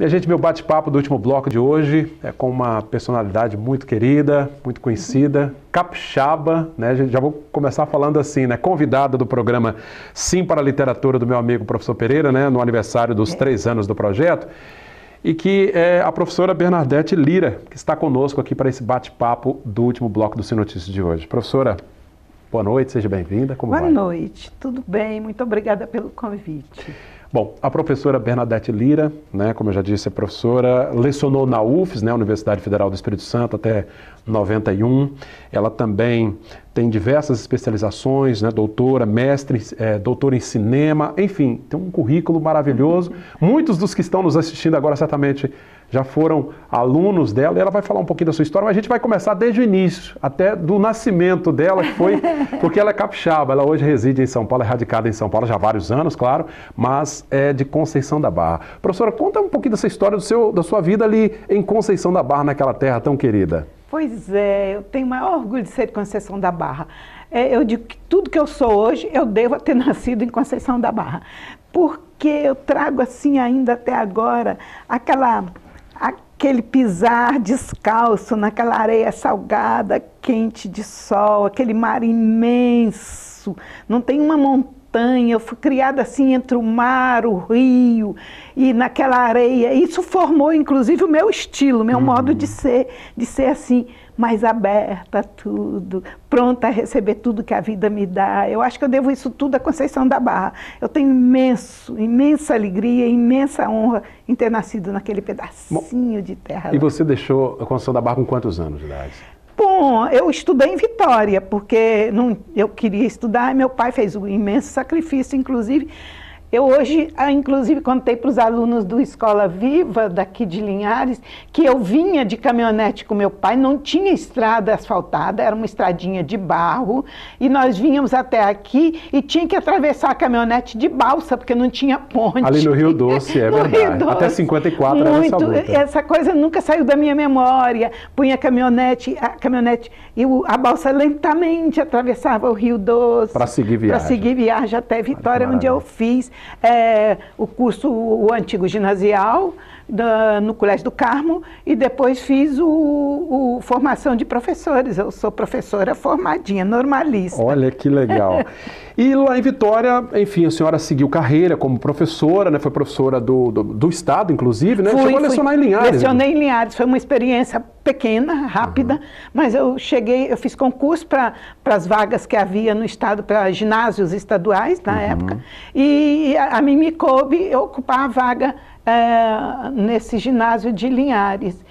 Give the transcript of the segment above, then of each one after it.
Minha gente, meu bate-papo do último bloco de hoje é com uma personalidade muito querida, muito conhecida, capixaba, né? Já vou começar falando assim, né? Convidada do programa Sim para a Literatura do meu amigo professor Pereira, né? No aniversário dos 3 anos do projeto. E que é a professora Bernadette Lira, que está conosco aqui para esse bate-papo do último bloco do Sim Notícias de hoje. Professora, boa noite, seja bem-vinda. Como vai? Boa noite, tudo bem? Muito obrigada pelo convite. Bom, a professora Bernadette Lira, né, como eu já disse, é professora, lecionou na UFES, né, Universidade Federal do Espírito Santo, até 91. Ela também tem diversas especializações, né, doutora, mestre, doutora em cinema, enfim, tem um currículo maravilhoso. Muitos dos que estão nos assistindo agora certamente já foram alunos dela, e ela vai falar um pouquinho da sua história, mas a gente vai começar desde o início, até do nascimento dela, que foi porque ela é capixaba, ela hoje reside em São Paulo, é radicada em São Paulo já há vários anos, claro, mas é de Conceição da Barra. Professora, conta um pouquinho dessa história da sua vida ali em Conceição da Barra, naquela terra tão querida. Pois é, eu tenho o maior orgulho de ser de Conceição da Barra. Eu digo que tudo que eu sou hoje, eu devo ter nascido em Conceição da Barra, porque eu trago assim ainda até agora aquele pisar descalço naquela areia salgada, quente de sol, aquele mar imenso, não tem uma montanha, eu fui criada assim entre o mar, o rio e naquela areia. Isso formou inclusive o meu estilo, meu modo de ser assim, mais aberta a tudo, pronta a receber tudo que a vida me dá. Eu acho que eu devo isso tudo à Conceição da Barra. Eu tenho imensa alegria, imensa honra em ter nascido naquele pedacinho de terra. E você deixou a Conceição da Barra com quantos anos de idade? Bom, eu estudei em Vitória, porque eu queria estudar e meu pai fez um imenso sacrifício, inclusive. Eu hoje, inclusive, contei para os alunos do Escola Viva, daqui de Linhares, que eu vinha de caminhonete com meu pai, não tinha estrada asfaltada, era uma estradinha de barro, e nós vinhamos até aqui e tinha que atravessar a caminhonete de balsa, porque não tinha ponte. Ali no Rio Doce, é verdade. Rio Doce. Até 54 era essa luta. Essa coisa nunca saiu da minha memória. Punha a caminhonete e a balsa lentamente atravessava o Rio Doce. Para seguir viagem. Para seguir viagem até Vitória, onde eu fiz o antigo ginasial no Colégio do Carmo e depois fiz formação de professores. Eu sou professora formadinha, normalista. Olha que legal. E lá em Vitória, enfim, a senhora seguiu carreira como professora, né? Foi professora do Estado, inclusive, né? Chegou a lecionar em Linhares. Lecionei em Linhares, foi uma experiência pequena, rápida, mas eu fiz concurso para as vagas que havia no Estado, para ginásios estaduais na época, e a mim me coube ocupar a vaga nesse ginásio de Linhares.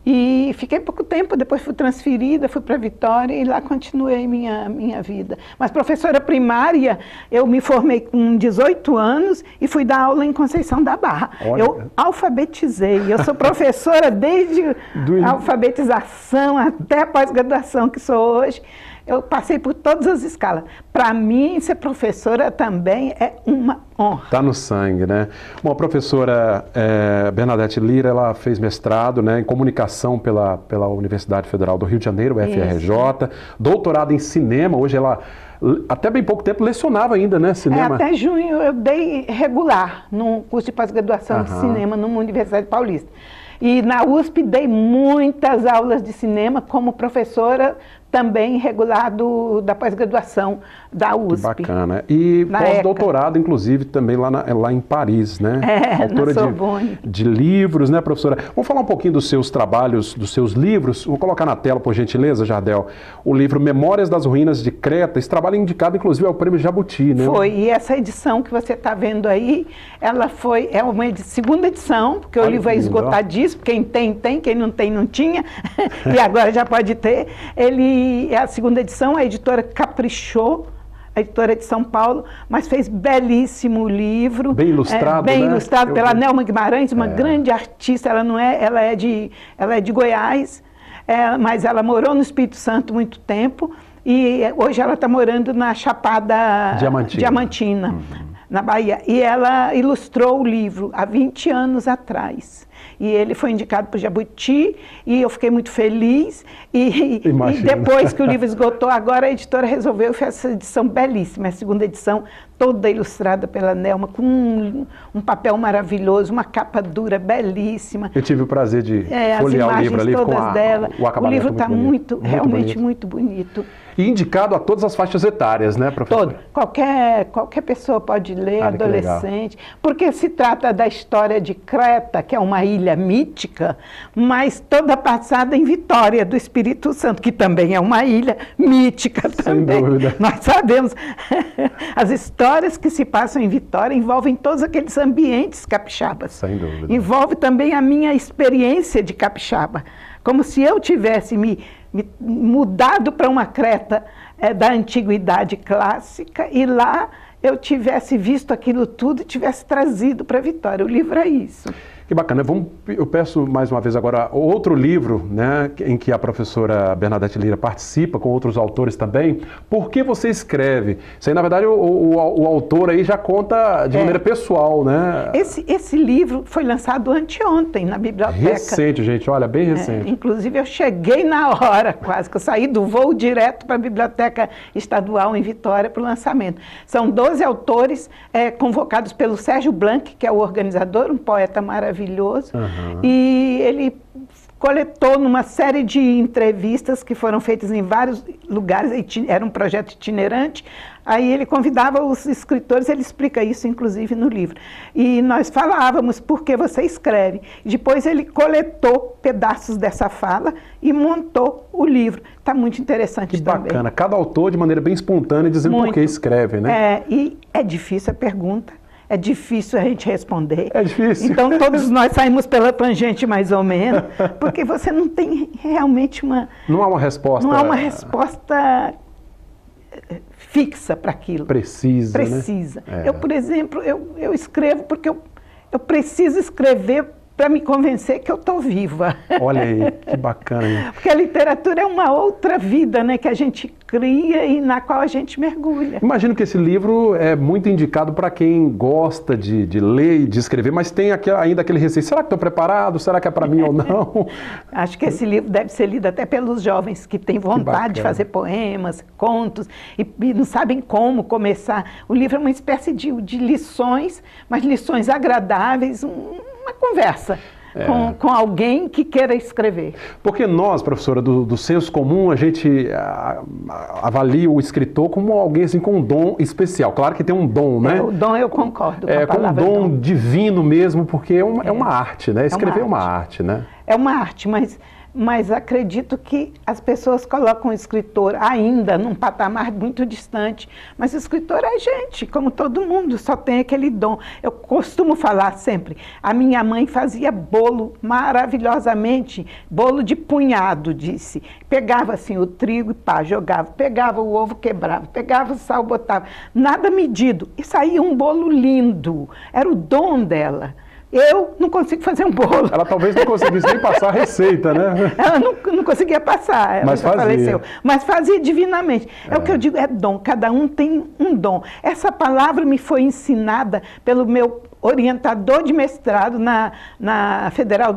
E fiquei pouco tempo, depois fui transferida, fui para Vitória e lá continuei minha vida. Mas professora primária, eu me formei com 18 anos e fui dar aula em Conceição da Barra. Olha. Eu alfabetizei, eu sou professora desde a alfabetização até a pós-graduação que sou hoje. Eu passei por todas as escalas. Para mim, ser professora também é uma honra. Está no sangue, né? Bom, a professora Bernadette Lira, ela fez mestrado, né, em comunicação pela Universidade Federal do Rio de Janeiro, UFRJ, doutorado em cinema. Hoje ela, até bem pouco tempo, lecionava ainda, né, cinema? Até junho eu dei regular no curso de pós-graduação de cinema numa Universidade Paulista. E na USP dei muitas aulas de cinema como professora também regular da pós-graduação da USP. Que bacana. E pós-doutorado, inclusive, também lá em Paris, né? Autora de livros, né, professora? Vamos falar um pouquinho dos seus trabalhos, dos seus livros. Vou colocar na tela, por gentileza, Jardel, o livro Memórias das Ruínas de Creta. Esse trabalho é indicado, inclusive, ao Prêmio Jabuti, né? Foi. E essa edição que você está vendo aí, ela é uma segunda edição, porque o livro é esgotadíssimo. Quem tem, quem não tem, não tinha. E agora já pode ter. É a segunda edição, a editora caprichou, a editora de São Paulo, mas fez belíssimo livro. Bem ilustrado, bem né? ilustrado pela Nelma Guimarães, uma grande artista. Ela é de Goiás, mas ela morou no Espírito Santo muito tempo e hoje ela está morando na Chapada Diamantina. na Bahia. E ela ilustrou o livro há 20 anos atrás. E ele foi indicado para o Jabuti, e eu fiquei muito feliz. E depois que o livro esgotou, agora a editora resolveu fazer essa edição belíssima, a segunda edição, toda ilustrada pela Nelma, com um papel maravilhoso, uma capa dura belíssima. Eu tive o prazer de folhear o livro ali com o acabamento. O livro está realmente muito bonito. E indicado a todas as faixas etárias, né, professor? Qualquer pessoa pode ler, adolescente, porque se trata da história de Creta, que é uma ilha mítica, mas toda passada em Vitória do Espírito Santo, que também é uma ilha mítica também. Sem dúvida. Nós sabemos, as histórias que se passam em Vitória envolvem todos aqueles ambientes capixabas. Sem dúvida. Envolve também a minha experiência de capixaba, como se eu tivesse me mudado para uma Creta da antiguidade clássica e lá eu tivesse visto aquilo tudo e tivesse trazido para Vitória. O livro é isso. Que bacana. Eu peço mais uma vez agora outro livro, né, em que a professora Bernadette Lira participa com outros autores também. Por que você escreve? Isso aí, na verdade, o autor aí já conta de maneira pessoal, né? Esse livro foi lançado anteontem na biblioteca. Recente, gente, olha, bem recente. Inclusive, eu cheguei na hora quase, que eu saí do voo direto para a Biblioteca Estadual em Vitória para o lançamento. São 12 autores convocados pelo Sérgio Blanc, que é o organizador, um poeta maravilhoso. E ele coletou numa série de entrevistas que foram feitas em vários lugares, era um projeto itinerante, aí ele convidava os escritores, ele explica isso inclusive no livro. E nós falávamos por que você escreve. Depois ele coletou pedaços dessa fala e montou o livro. Está muito interessante também. Que bacana, cada autor de maneira bem espontânea dizendo por que escreve, né? E é difícil a pergunta. É difícil a gente responder. É difícil. Então, todos nós saímos pela tangente, mais ou menos, porque você não tem realmente uma... Não há uma resposta... Não há uma resposta fixa para aquilo. Precisa, né? Eu, por exemplo, eu escrevo porque eu preciso escrever para me convencer que eu estou viva. Olha aí, que bacana. Hein? Porque a literatura é uma outra vida, né, que a gente cria e na qual a gente mergulha. Imagino que esse livro é muito indicado para quem gosta de ler e de escrever, mas tem ainda aquele receio. Será que estou preparado? Será que é para mim ou não? Acho que esse livro deve ser lido até pelos jovens que têm vontade de fazer poemas, contos, e não sabem como começar. O livro é uma espécie de lições, mas lições agradáveis, uma conversa com alguém que queira escrever. Porque nós, professora, do senso comum, a gente avalia o escritor como alguém assim, com um dom especial. Claro que tem um dom, né? O dom eu concordo com a palavra com um dom divino mesmo, porque é uma arte, né? Escrever é uma arte, né? É uma arte, mas acredito que as pessoas colocam o escritor ainda num patamar muito distante. Mas o escritor é gente, como todo mundo, só tem aquele dom. Eu costumo falar sempre, a minha mãe fazia bolo maravilhosamente, bolo de punhado, disse. Pegava assim o trigo e jogava, pegava o ovo, quebrava, pegava o sal, botava. Nada medido. E saía um bolo lindo. Era o dom dela. Eu não consigo fazer um bolo. Ela talvez não conseguisse nem passar a receita, né? Ela não conseguia passar, ela já faleceu. Mas fazia divinamente. É o que eu digo, é dom. Cada um tem um dom. Essa palavra me foi ensinada pelo meu orientador de mestrado na Federal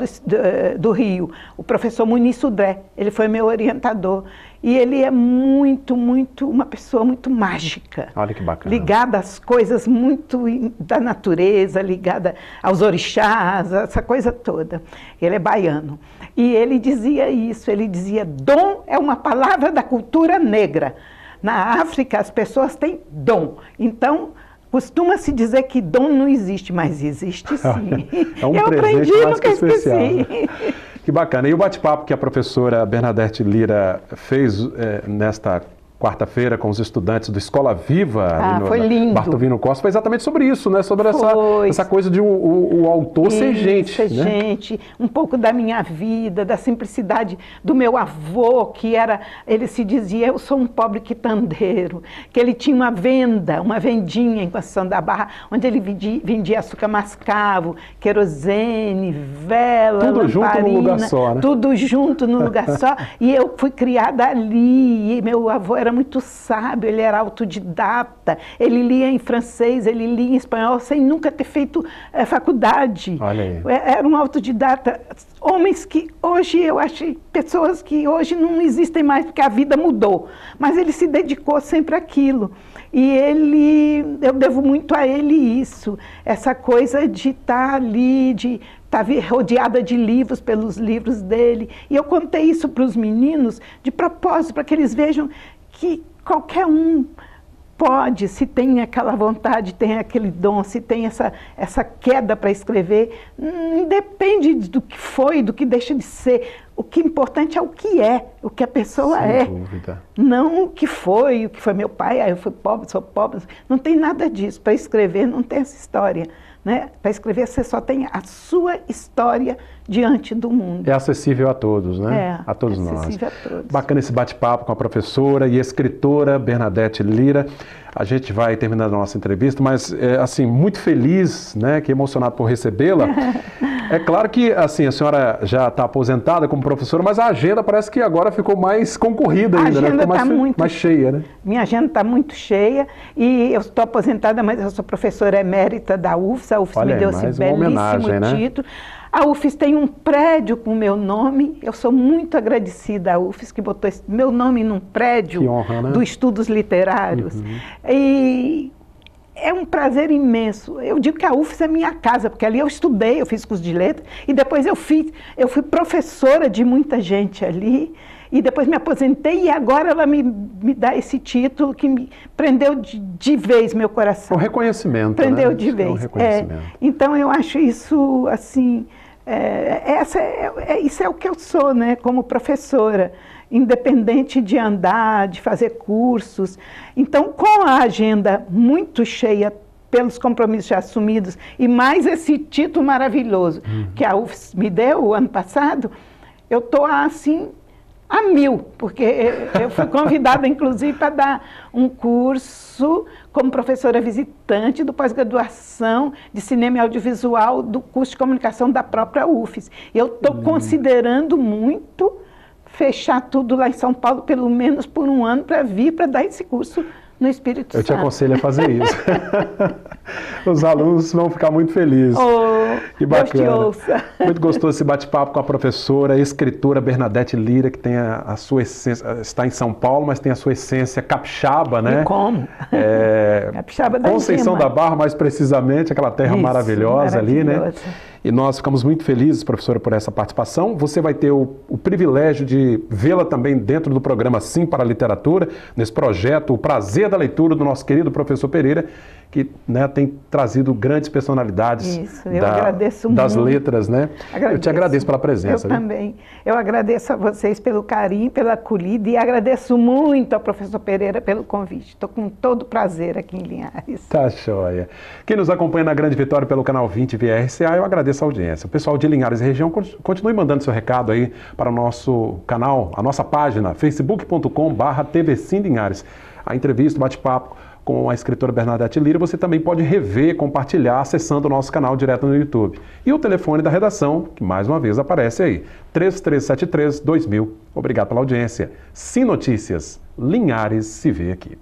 do Rio, o professor Muniz Sudré. Ele foi meu orientador. E ele é uma pessoa muito mágica. Olha que bacana. Ligada às coisas muito da natureza, ligada aos orixás, essa coisa toda. Ele é baiano. E ele dizia isso, ele dizia, dom é uma palavra da cultura negra. Na África, as pessoas têm dom. Então, costuma-se dizer que dom não existe, mas existe sim. É um eu aprendi, nunca esqueci. Que bacana. E o bate-papo que a professora Bernadette Lira fez nesta quarta-feira com os estudantes do Escola Viva, foi lindo. Bartolino Costa, foi exatamente sobre isso, né? Sobre essa coisa de o autor ser gente. Ser gente, um pouco da minha vida, da simplicidade do meu avô, que ele se dizia, eu sou um pobre quitandeiro, que ele tinha uma vendinha em Conceição da Barra, onde ele vendia açúcar mascavo, querosene, vela, tudo lamparina, junto num lugar só, né? Tudo junto num lugar só, e eu fui criada ali, e meu avô era era muito sábio, ele era autodidata, ele lia em francês, ele lia em espanhol, sem nunca ter feito faculdade. Olha aí. Era um autodidata. Homens que hoje, eu acho, pessoas que hoje não existem mais, porque a vida mudou. Mas ele se dedicou sempre àquilo. E eu devo muito a ele isso, essa coisa de estar ali, de estar rodeada de livros, pelos livros dele. E eu contei isso para os meninos de propósito, para que eles vejam que qualquer um pode, se tem aquela vontade, tem aquele dom, se tem essa queda para escrever, independe do que foi, do que deixa de ser. O que é importante é o que a pessoa é. Sem dúvida. Não o que foi meu pai, eu fui pobre, sou pobre. Não tem nada disso. Para escrever não tem essa história. Né? Para escrever você só tem a sua história diante do mundo. É acessível a todos, né? A todos nós. Acessível a todos. Bacana esse bate-papo com a professora e escritora Bernadette Lira. A gente vai terminando a nossa entrevista, mas, assim, muito feliz, né, que emocionado por recebê-la. É claro que, assim, a senhora já está aposentada como professora, mas a agenda parece que agora ficou mais concorrida ainda, né? Ficou mais cheia, né? Minha agenda está muito cheia e eu estou aposentada, mas eu sou professora emérita da UFES. A UFES me deu esse belíssimo título. A UFES tem um prédio com o meu nome. Eu sou muito agradecida à UFES que botou meu nome num prédio do Estudos Literários. E é um prazer imenso. Eu digo que a UFES é minha casa, porque ali eu estudei, eu fiz curso de letras, e depois eu fui professora de muita gente ali, e depois me aposentei, e agora ela me dá esse título que me prendeu de vez meu coração. Um reconhecimento, prendeu, né? De vez. Um reconhecimento. Então eu acho isso, assim, isso é o que eu sou, né, como professora, independente de andar, de fazer cursos. Então, com a agenda muito cheia pelos compromissos já assumidos e mais esse título maravilhoso que a UFES me deu o ano passado, eu estou assim a mil, porque eu fui convidada, inclusive, para dar um curso como professora visitante do pós-graduação de cinema e audiovisual do curso de comunicação da própria UFES. Eu estou considerando muito fechar tudo lá em São Paulo, pelo menos por um ano, para vir para dar esse curso no Espírito Santo. Eu te aconselho a fazer isso. Os alunos vão ficar muito felizes. Que bacana. Deus te ouça. Muito gostoso esse bate-papo com a professora, escritora Bernadette Lira, que tem a sua essência, está em São Paulo, mas tem a sua essência capixaba, né? E como? Capixaba da Conceição da Barra, mais precisamente, aquela terra maravilhosa ali, né? E nós ficamos muito felizes, professora, por essa participação. Você vai ter o privilégio de vê-la também dentro do programa Sim para a Literatura, nesse projeto O Prazer da Leitura, do nosso querido professor Pereira, que, né, tem trazido grandes personalidades das letras, né? Eu te agradeço pela presença. Eu também. Eu agradeço a vocês pelo carinho, pela acolhida e agradeço muito ao professor Pereira pelo convite. Estou com todo prazer aqui em Linhares. Tá joia. Quem nos acompanha na Grande Vitória pelo canal 20 via RCA, eu agradeço a audiência. O pessoal de Linhares e região, continue mandando seu recado aí para o nosso canal, a nossa página, facebook.com/tvsimlinhares. A entrevista, o bate-papo com a escritora Bernadette Lira, você também pode rever, compartilhar, acessando o nosso canal direto no YouTube. E o telefone da redação, que mais uma vez aparece aí, 3373-2000. Obrigado pela audiência. Sim Notícias, Linhares se vê aqui.